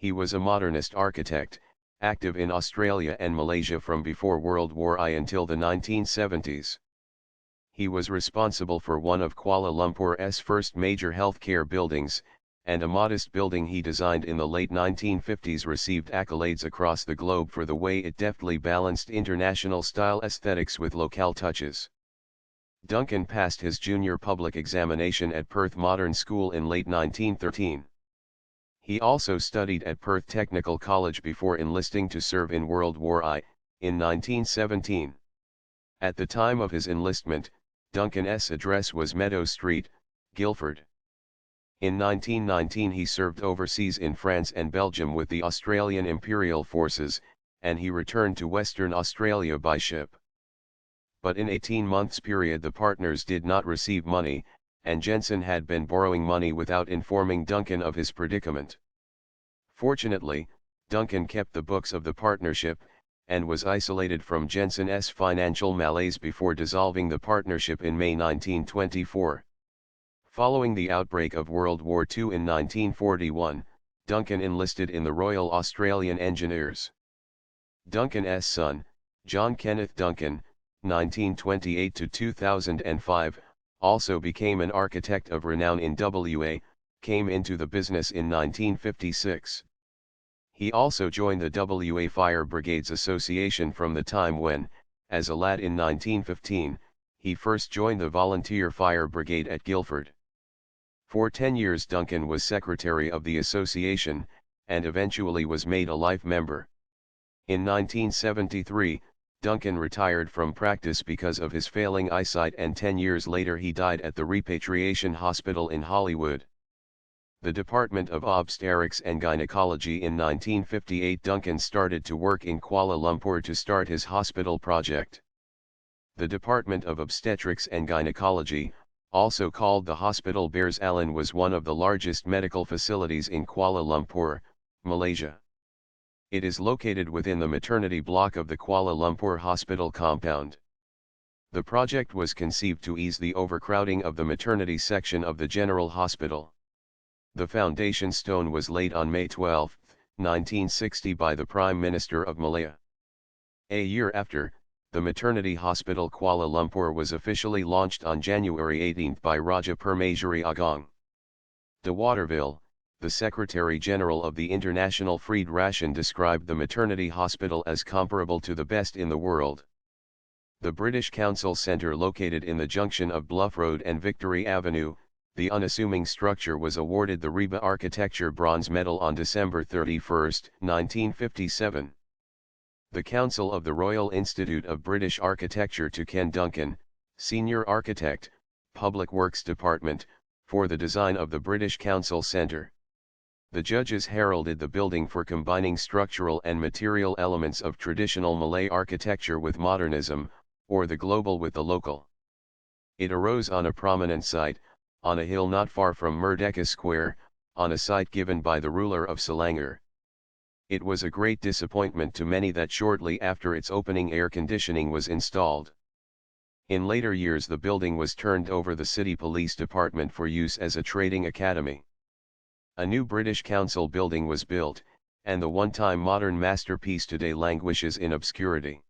He was a modernist architect, active in Australia and Malaysia from before World War I until the 1970s. He was responsible for one of Kuala Lumpur's first major healthcare buildings, and a modest building he designed in the late 1950s received accolades across the globe for the way it deftly balanced international style aesthetics with locale touches. Duncan passed his junior public examination at Perth Modern School in late 1913. He also studied at Perth Technical College before enlisting to serve in World War I, in 1917. At the time of his enlistment, Duncan's address was Meadow Street, Guildford. In 1919 he served overseas in France and Belgium with the Australian Imperial Forces, and he returned to Western Australia by ship. But in 18 months period the partners did not receive money, and Jensen had been borrowing money without informing Duncan of his predicament. Fortunately, Duncan kept the books of the partnership, and was isolated from Jensen's financial malaise before dissolving the partnership in May 1924. Following the outbreak of World War II in 1941, Duncan enlisted in the Royal Australian Engineers. Duncan's son, John Kenneth Duncan, 1928 to 2005, also became an architect of renown in WA, came into the business in 1956. He also joined the WA Fire Brigades Association from the time when, as a lad in 1915, he first joined the Volunteer Fire Brigade at Guildford. For 10 years Duncan was secretary of the association, and eventually was made a life member. In 1973, Duncan retired from practice because of his failing eyesight, and 10 years later he died at the Repatriation Hospital in Hollywood. The Department of Obstetrics and Gynecology. In 1958 Duncan started to work in Kuala Lumpur to start his hospital project. The Department of Obstetrics and Gynecology, also called the Hospital Bairs Alan, was one of the largest medical facilities in Kuala Lumpur, Malaysia. It is located within the maternity block of the Kuala Lumpur Hospital compound. The project was conceived to ease the overcrowding of the maternity section of the General Hospital. The foundation stone was laid on May 12, 1960 by the Prime Minister of Malaya. A year after, the maternity hospital Kuala Lumpur was officially launched on January 18 by Raja Permaisuri Agong de Waterville. The Secretary-General of the International Freed Ration described the maternity hospital as comparable to the best in the world. The British Council Centre, located in the junction of Bluff Road and Victory Avenue, the unassuming structure was awarded the Reba Architecture Bronze Medal on December 31, 1957. The Council of the Royal Institute of British Architecture to Ken Duncan, Senior Architect, Public Works Department, for the design of the British Council Centre. The judges heralded the building for combining structural and material elements of traditional Malay architecture with modernism, or the global with the local. It arose on a prominent site, on a hill not far from Merdeka Square, on a site given by the ruler of Selangor. It was a great disappointment to many that shortly after its opening air conditioning was installed. In later years the building was turned over the City Police Department for use as a trading academy. A new British Council building was built, and the one-time modern masterpiece today languishes in obscurity.